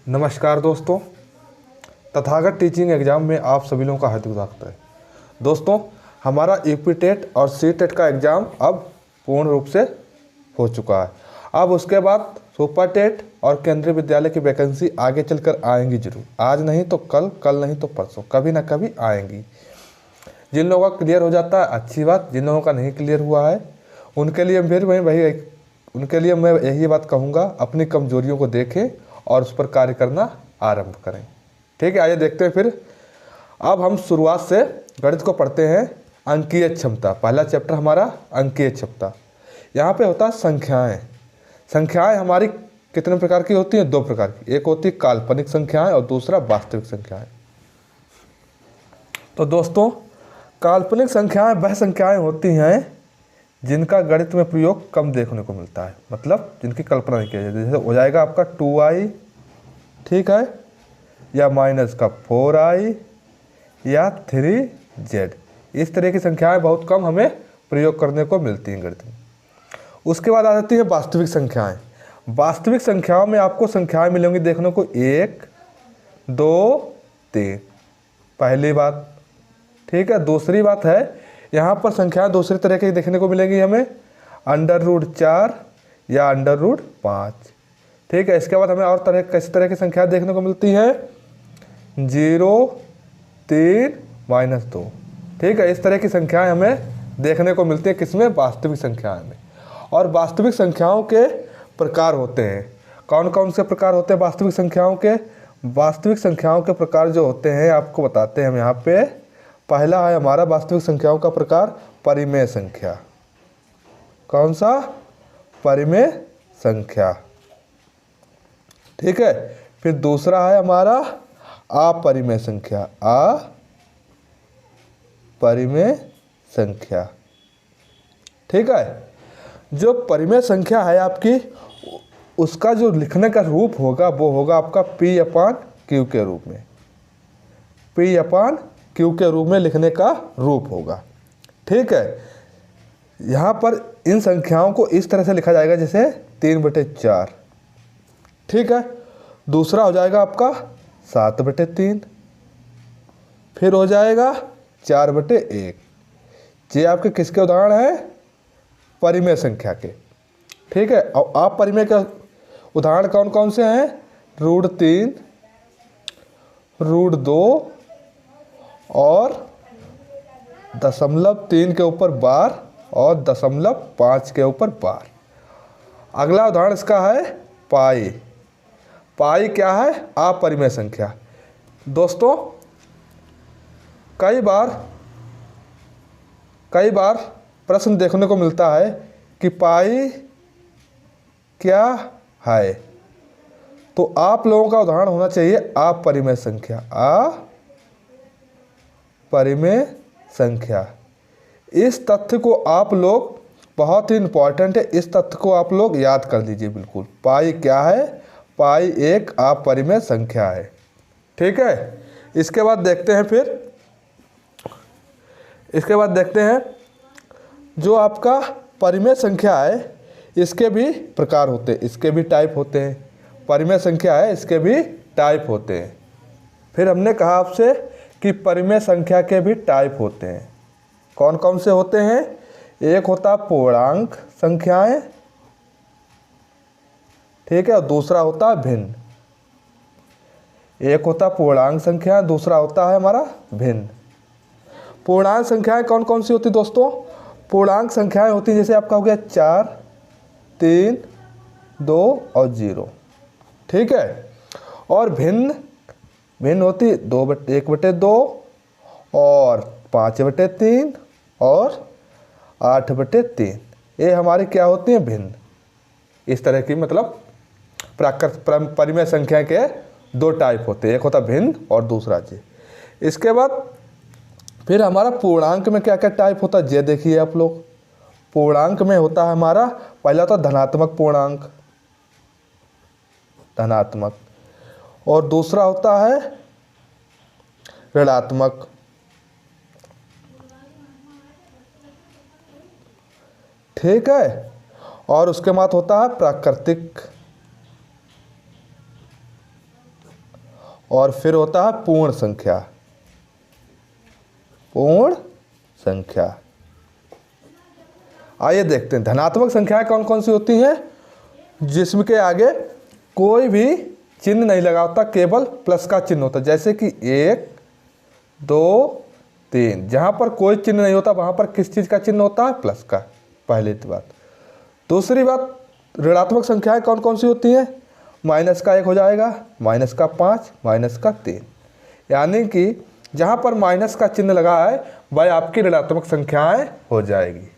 नमस्कार दोस्तों, Tathagata teaching exam में आप सभी लोगों का हार्दिक स्वागत है। दोस्तों, हमारा यूपी टेट और सी टेट का एग्ज़ाम अब पूर्ण रूप से हो चुका है। अब उसके बाद सुपर टेट और केंद्रीय विद्यालय की वैकेंसी आगे चलकर आएंगी जरूर। आज नहीं तो कल, कल नहीं तो परसों, कभी ना कभी आएंगी। जिन लोगों का क्लियर हो जाता है अच्छी बात, जिन लोगों का नहीं क्लियर हुआ है उनके लिए मैं यही बात कहूँगा, अपनी कमजोरियों को देखें और उस पर कार्य करना आरंभ करें। ठीक है, आइए देखते हैं फिर। अब हम शुरुआत से गणित को पढ़ते हैं। अंकीय क्षमता, पहला चैप्टर हमारा अंकीय क्षमता। यहाँ पे होता है संख्याएं। संख्याएं हमारी कितने प्रकार की होती हैं? दो प्रकार की। एक होती है काल्पनिक संख्याएं और दूसरा वास्तविक संख्याएं। तो दोस्तों, काल्पनिक संख्याएं वह संख्याएं होती हैं जिनका गणित में प्रयोग कम देखने को मिलता है, मतलब जिनकी कल्पना नहीं की जाती। जैसे हो जाएगा आपका 2i, ठीक है, या माइनस का 4i या 3z। इस तरह की संख्याएं बहुत कम हमें प्रयोग करने को मिलती हैं गणित में। उसके बाद आ जाती है वास्तविक संख्याएं। वास्तविक संख्याओं में आपको संख्याएं मिलेंगी देखने को 1, 2, 3, पहली बात। ठीक है, दूसरी बात है यहाँ पर संख्याएं दूसरी तरह की देखने को मिलेंगी हमें, √4 या √5। ठीक है, इसके बाद हमें और किस तरह की संख्या देखने को मिलती है? 0, 3, -2। ठीक है, इस तरह की संख्याएं हमें देखने को मिलती है किसमें? वास्तविक संख्याएं में। और वास्तविक संख्याओं के प्रकार होते हैं। कौन कौन से प्रकार होते हैं वास्तविक संख्याओं के? वास्तविक संख्याओं के प्रकार जो होते हैं आपको बताते हैं हम यहाँ पे। पहला है हमारा वास्तविक संख्याओं का प्रकार परिमेय संख्या। कौन सा? परिमेय संख्या। ठीक है, फिर दूसरा है हमारा अपरिमेय संख्या। अपरिमेय संख्या। ठीक है, जो परिमेय संख्या है आपकी, उसका जो लिखने का रूप होगा वो होगा आपका P/Q के रूप में। P/Q के रूप में लिखने का रूप होगा। ठीक है, यहाँ पर इन संख्याओं को इस तरह से लिखा जाएगा जैसे 3/4। ठीक है, दूसरा हो जाएगा आपका 7/3, फिर हो जाएगा 4/1। ये आपके किसके उदाहरण हैं? परिमेय संख्या के। ठीक है, और अपरिमेय का उदाहरण कौन कौन से हैं? √3, √2 और 0.3 के ऊपर बार और 0.5 के ऊपर बार। अगला उदाहरण इसका है पाई। पाई क्या है? अपरिमेय संख्या। दोस्तों, कई बार प्रश्न देखने को मिलता है कि पाई क्या है, तो आप लोगों का उदाहरण होना चाहिए अपरिमेय संख्या। अपरिमेय संख्या। इस तथ्य को आप लोग, बहुत ही इंपॉर्टेंट है, इस तथ्य को आप लोग याद कर लीजिए बिल्कुल। पाई क्या है? पाई एक अपरिमेय संख्या है। ठीक है, इसके बाद देखते हैं जो आपका परिमेय संख्या है, इसके भी प्रकार होते हैं, इसके भी टाइप होते हैं। परिमेय संख्या है, इसके भी टाइप होते हैं। फिर हमने कहा आपसे कि परिमेय संख्या के भी टाइप होते हैं। कौन कौन से होते हैं? एक होता पूर्णांक संख्याएं, ठीक है, और दूसरा होता है भिन्न। एक होता पूर्णांक संख्या, दूसरा होता है हमारा भिन्न। पूर्णांक संख्याएं कौन कौन सी होती दोस्तों? पूर्णांक संख्याएं होती जैसे आपका हो गया 4, 3, 2 और 0। ठीक है, और भिन्न होती 1/2 और 5/3 और 8/3। ये हमारी क्या होती हैं? भिन्न। इस तरह की, मतलब परिमेय संख्या के दो टाइप होते हैं, एक होता भिन्न और दूसरा जी। इसके बाद फिर हमारा पूर्णांक में क्या क्या टाइप होता है ये देखिए आप लोग। पूर्णांक में होता है हमारा, पहला होता धनात्मक पूर्णांक, धनात्मक, और दूसरा होता है ऋणात्मक। ठीक है, और उसके बाद होता है प्राकृतिक। और फिर होता है पूर्ण संख्या। पूर्ण संख्या। आइए देखते हैं धनात्मक संख्याएं कौन कौन सी होती हैं, जिसमें के आगे कोई भी चिन्ह नहीं लगा होता, केवल प्लस का चिन्ह होता है। जैसे कि 1 2 3, जहाँ पर कोई चिन्ह नहीं होता वहाँ पर किस चीज़ का चिन्ह होता है, प्लस का। पहली बात। दूसरी बात, ऋणात्मक संख्याएं कौन कौन सी होती हैं, माइनस का 1 हो जाएगा, माइनस का 5, माइनस का 3। यानी कि जहाँ पर माइनस का चिन्ह लगा है वह आपकी ऋणात्मक संख्याएं हो जाएगी।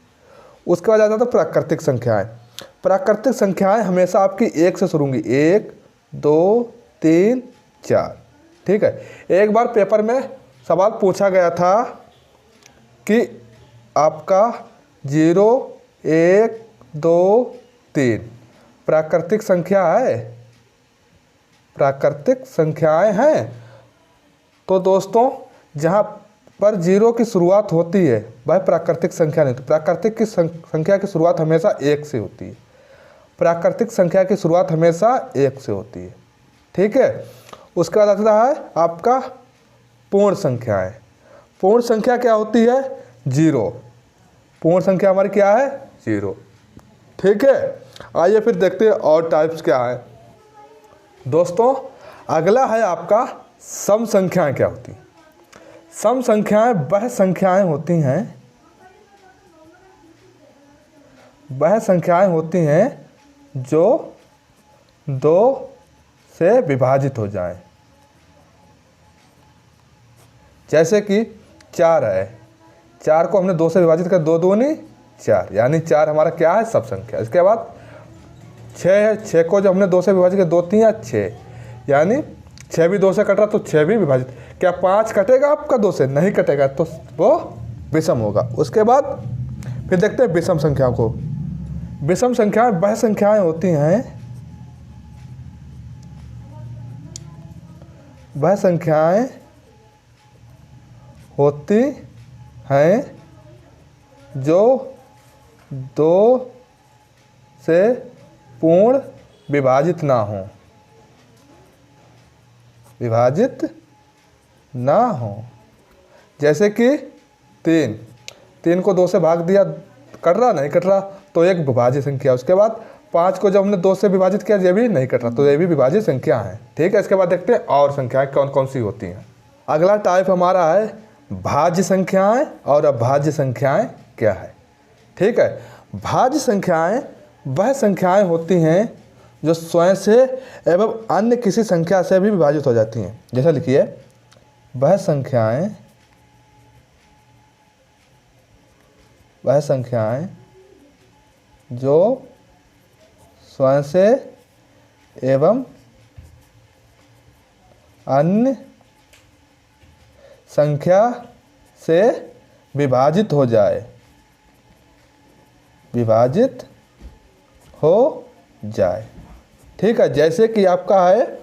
उसके बाद आ जाता है प्राकृतिक संख्याएं। प्राकृतिक संख्याएं हमेशा आपकी 1 से शुरू होंगी, 1 2 3 4। ठीक है। एक बार पेपर में सवाल पूछा गया था कि आपका 0 1 2 3 प्राकृतिक संख्या है, प्राकृतिक संख्याएं हैं। तो दोस्तों जहाँ पर 0 की शुरुआत होती है वह प्राकृतिक संख्या नहीं। तो प्राकृतिक की संख्या की शुरुआत हमेशा 1 से होती है। प्राकृतिक संख्या की शुरुआत हमेशा 1 से होती है। ठीक है। उसके बाद आता है आपका पूर्ण संख्याएं। पूर्ण संख्या क्या होती है, 0। पूर्ण संख्या हमारी क्या है, 0। ठीक है। आइए फिर देखते हैं और टाइप्स क्या है। दोस्तों अगला है आपका सम संख्याएं क्या होती हैं। सम संख्याएं वह संख्याएं होती हैं, वह संख्याएं होती हैं जो 2 से विभाजित हो जाएं। जैसे कि 4 है, 4 को हमने 2 से विभाजित कर, 2 दूनी 4, यानी 4 हमारा क्या है, सब संख्या। इसके बाद 6 है, 6 को जब हमने 2 से विभाजित किया, 2 3 6, यानी 6 भी 2 से कट रहा तो 6 भी विभाजित। क्या 5 कटेगा आपका 2 से, नहीं कटेगा, तो वो विषम होगा। उसके बाद फिर देखते हैं विषम संख्याओं को। विषम संख्याएं वह संख्याएं होती हैं, वह संख्याएं होती हैं जो 2 से पूर्ण विभाजित ना हो, विभाजित ना हो। जैसे कि 3 को 2 से भाग दिया, कट रहा नहीं कट रहा, तो एक विभाजित संख्या। उसके बाद 5 को जब हमने 2 से विभाजित किया, ये भी नहीं कट रहा, तो ये भी विभाजित संख्या है। ठीक है। इसके बाद देखते हैं और संख्याएं कौन कौन सी होती हैं। अगला टाइप हमारा है भाज्य संख्याएं और अभाज्य संख्याएं क्या है। ठीक है। भाज्य संख्याएं वह संख्याएं होती हैं जो स्वयं से एवं अन्य किसी संख्या से भी विभाजित हो जाती हैं। जैसा लिखिए, वह संख्याएं जो स्वयं से एवं अन्य संख्या से विभाजित हो जाए, विभाजित हो जाए। ठीक है। जैसे कि आपका है,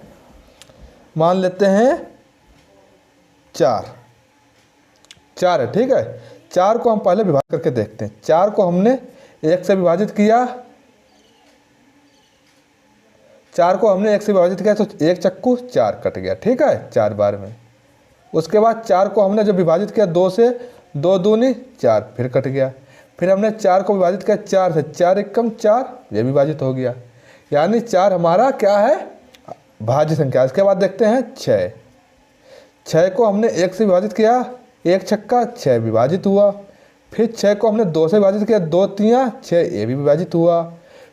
मान लेते हैं 4 है। ठीक है। 4 को हम पहले विभाजित करके देखते हैं। 4 को हमने 1 से विभाजित किया, 4 को हमने 1 से विभाजित किया तो 1 चक्कू 4 कट गया। ठीक है, 4 बार में। उसके बाद 4 को हमने जब विभाजित किया 2 से, 2 दूनी 4, फिर कट गया। फिर हमने 4 को विभाजित किया 4 से, 4 एकम 4, ये विभाजित हो गया। यानी 4 हमारा क्या है, भाज्य संख्या। इसके बाद देखते हैं 6 को हमने 1 से विभाजित किया, 1 छक्का 6 विभाजित हुआ। फिर 6 को हमने 2 से विभाजित किया, 2 3 6, ये भी विभाजित हुआ।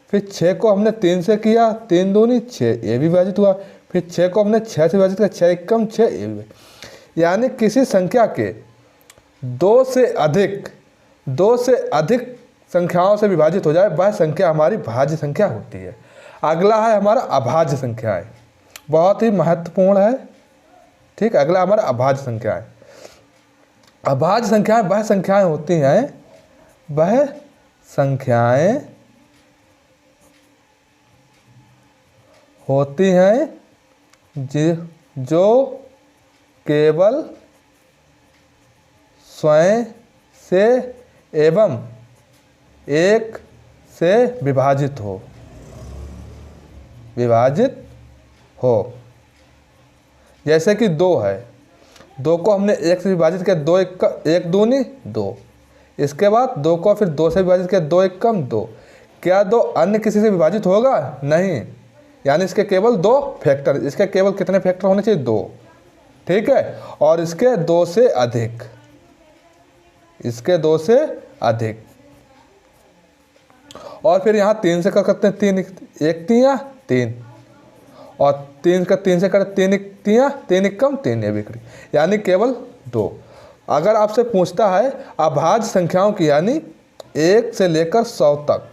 फिर 6 को हमने 3 से किया, 3 दूनी 6, ये भी विभाजित हुआ। फिर 6 को हमने 6 से विभाजित किया, 6 एकम 6, ये भी। यानी किसी संख्या के 2 से अधिक संख्याओं से विभाजित हो जाए वह संख्या हमारी भाज्य संख्या होती है। अगला है हमारा अभाज्य संख्याएं, बहुत ही महत्वपूर्ण है। ठीक, अगला हमारा अभाज्य संख्याएं। अभाज्य संख्याएं वह संख्याएं होती हैं, वह संख्याएं होती हैं जो केवल स्वयं से एवं एक से विभाजित हो। जैसे कि 2 है, 2 को हमने 1 से विभाजित किया, 2 1 दूनी 2। इसके बाद 2 को फिर 2 से विभाजित किया, 2 1 कम 2। क्या 2 अन्य किसी से विभाजित होगा? नहीं, यानी इसके केवल 2 फैक्टर, इसके केवल कितने फैक्टर होने चाहिए? 2। ठीक है, और इसके 2 से अधिक, इसके 2 से अधिक। और फिर यहाँ 3 से कर सकते हैं, 3 1 3 3, और 3 का 3 से कर 3 1 3 3 1 कम 3, ये भी करी, यानी केवल 2। अगर आपसे पूछता है अभाज्य संख्याओं की, यानी 1 से लेकर 100 तक,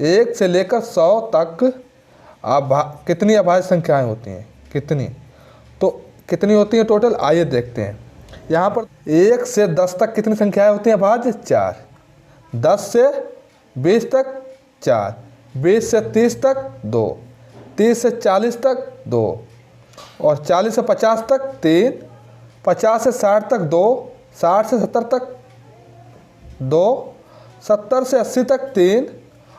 1 से लेकर 100 तक कितनी अभाज्य संख्याएं होती हैं, कितनी, तो कितनी होती हैं टोटल? आइए देखते हैं। यहाँ पर 1 से 10 तक कितनी संख्याएं होती हैं अभाज्य? 4। 10 से 20 तक 4, 20 से 30 तक 2, 30 से 40 तक 2, और 40 से 50 तक 3, 50 से 60 तक 2, 60 से 70 तक 2, 70 से 80 तक 3,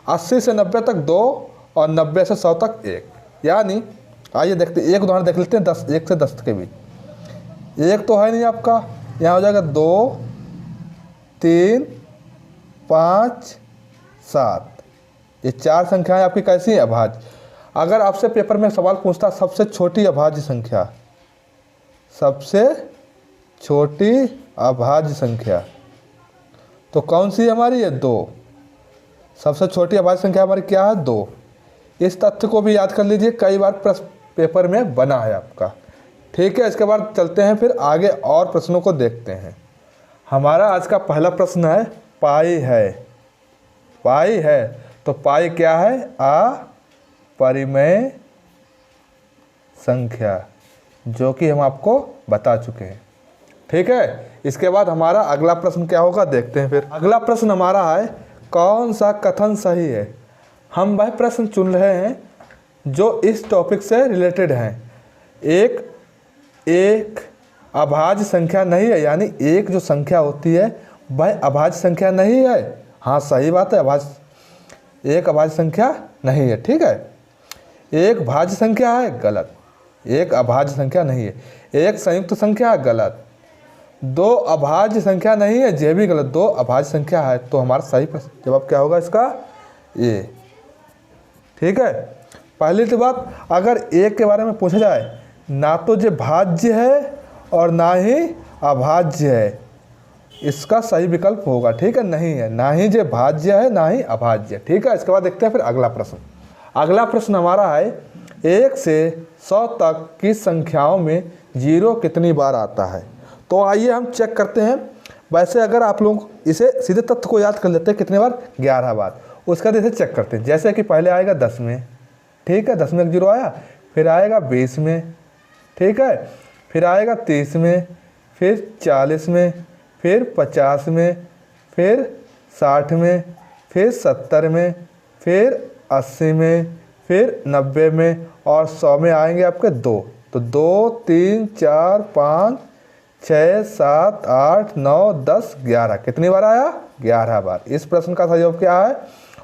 80 से 90 तक 2, और 90 से 100 तक 1। यानी आइए देखते, एक उदाहरण देख लेते हैं 1 से 10 के बीच। 1 तो है नहीं आपका, यहाँ हो जाएगा 2 3 5 7, ये 4 संख्याएं आपकी कैसी हैं? अभाज्य। अगर आपसे पेपर में सवाल पूछता सबसे छोटी अभाज्य संख्या, सबसे छोटी अभाज्य संख्या, तो कौन सी है हमारी? ये 2। सबसे छोटी अभाज्य संख्या हमारी क्या है? 2। इस तथ्य को भी याद कर लीजिए, कई बार प्रश्न पेपर में बना है आपका। ठीक है, इसके बाद चलते हैं फिर आगे और प्रश्नों को देखते हैं। हमारा आज का पहला प्रश्न है पाई है। पाई है, तो पाई क्या है? अपरिमेय संख्या, जो कि हम आपको बता चुके हैं। ठीक है, इसके बाद हमारा अगला प्रश्न क्या होगा देखते हैं। फिर अगला प्रश्न हमारा है कौन सा कथन सही है। हम वह प्रश्न चुन रहे हैं जो इस टॉपिक से रिलेटेड हैं। एक अभाज्य संख्या नहीं है, यानी एक जो संख्या होती है वह अभाज्य संख्या नहीं है। हाँ सही बात है, एक अभाज्य संख्या नहीं है। ठीक है, एक भाज्य संख्या है, गलत। एक अभाज्य संख्या नहीं है। एक संयुक्त संख्या है, गलत। 2 अभाज्य संख्या नहीं है, ये भी गलत। 2 अभाज्य संख्या है, तो हमारा सही जवाब क्या होगा इसका? ए। ठीक है, पहली तो बात, अगर एक के बारे में पूछा जाए, ना तो ये भाज्य है और ना ही अभाज्य है, इसका सही विकल्प होगा। ठीक है, नहीं है, ना ही ये भाज्य है ना ही अभाज्य। ठीक है, इसके बाद देखते हैं फिर अगला प्रश्न। अगला प्रश्न हमारा है 1 से 100 तक की संख्याओं में 0 कितनी बार आता है। तो आइए हम चेक करते हैं। वैसे अगर आप लोग इसे सीधे तथ्य को याद कर लेते हैं, कितने बार? 11 बार। उसका जैसे चेक करते हैं, जैसे कि पहले आएगा 10 में। ठीक है, 10 में 0 आया, फिर आएगा 20 में। ठीक है, फिर आएगा 30 में, फिर 40 में, फिर 50 में, फिर 60 में, फिर 70 में, फिर 80 में, फिर 90 में, और 100 में आएंगे आपके 2। तो 2 3 4 5 6 7 8 9 10 11, कितनी बार आया? 11 बार। इस प्रश्न का सही जवाब क्या है?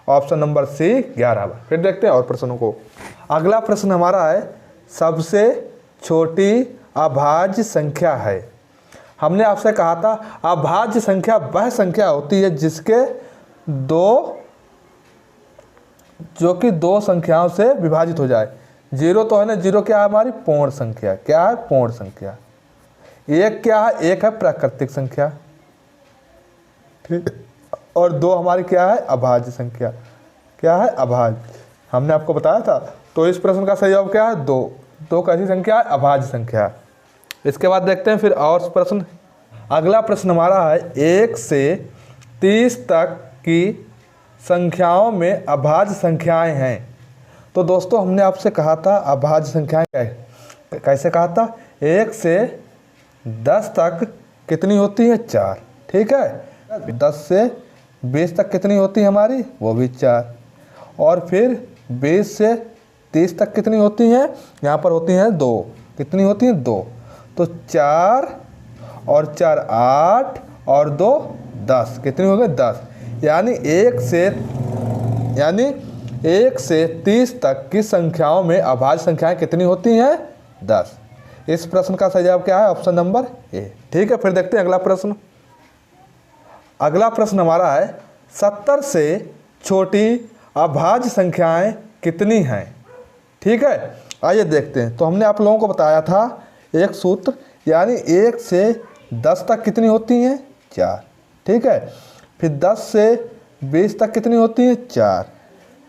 ऑप्शन नंबर सी, 11 बार। फिर देखते हैं और प्रश्नों को। अगला प्रश्न हमारा है सबसे छोटी अभाज्य संख्या है। हमने आपसे कहा था अभाज्य संख्या वह संख्या होती है जिसके जो कि 2 संख्याओं से विभाजित हो जाए। 0 तो है ना, 0 क्या है हमारी? पूर्ण संख्या। क्या है? पूर्ण संख्या। 1 क्या है? 1 है प्राकृतिक संख्या। ठीक, और 2 हमारी क्या है? अभाज्य संख्या। क्या है? अभाज्य। हमने आपको बताया था। तो इस प्रश्न का सही जवाब क्या है? 2। 2 कैसी संख्या है? अभाज्य संख्या। इसके बाद देखते हैं फिर और प्रश्न। अगला प्रश्न हमारा है 1 से 30 तक की संख्याओं में अभाज्य संख्याएं हैं। तो दोस्तों हमने आपसे कहा था अभाज्य संख्याएं कैसे कहा था? 1 से 10 तक कितनी होती है? 4। ठीक है, 10 से 20 तक कितनी होती है हमारी? वो भी 4। और फिर 20 से 30 तक कितनी होती हैं? यहाँ पर होती हैं 2। कितनी होती हैं? 2। तो 4 और 4 8 और 2 10, कितनी हो गई? 10। यानी 1 से 30 तक की संख्याओं में अभाज्य संख्याएं कितनी होती हैं? 10। इस प्रश्न का सही जवाब क्या है? Option number A. ठीक है, फिर देखते हैं अगला प्रश्न। अगला प्रश्न हमारा है 70 से छोटी अभाज्य संख्याएं कितनी हैं? ठीक है, आइए देखते हैं। तो हमने आप लोगों को बताया था एक सूत्र, यानी 1 से 10 तक कितनी होती हैं? 4। ठीक है, फिर 10 से 20 तक कितनी होती हैं? 4।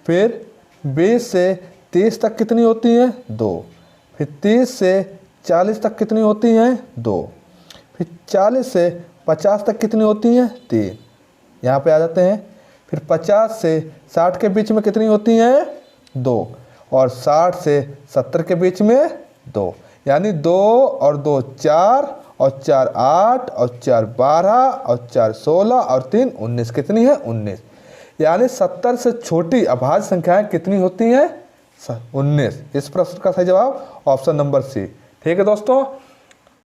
फिर 20 से 30 तक कितनी होती हैं? 2। फिर 30 से 40 तक कितनी होती हैं? 2। फिर 40 से 50 तक कितनी होती हैं? 3। यहाँ पे आ जाते हैं। फिर 50 से 60 के बीच में कितनी होती हैं? 2। और 60 से 70 के बीच में 2, यानी 2 और 2 4 और 4 8 और 4 12 और 4 16 और 3 19। कितनी है? 19। यानी 70 से छोटी अभाज्य संख्याएं कितनी होती हैं? 19। इस प्रश्न का सही जवाब ऑप्शन नंबर सी। ठीक है दोस्तों,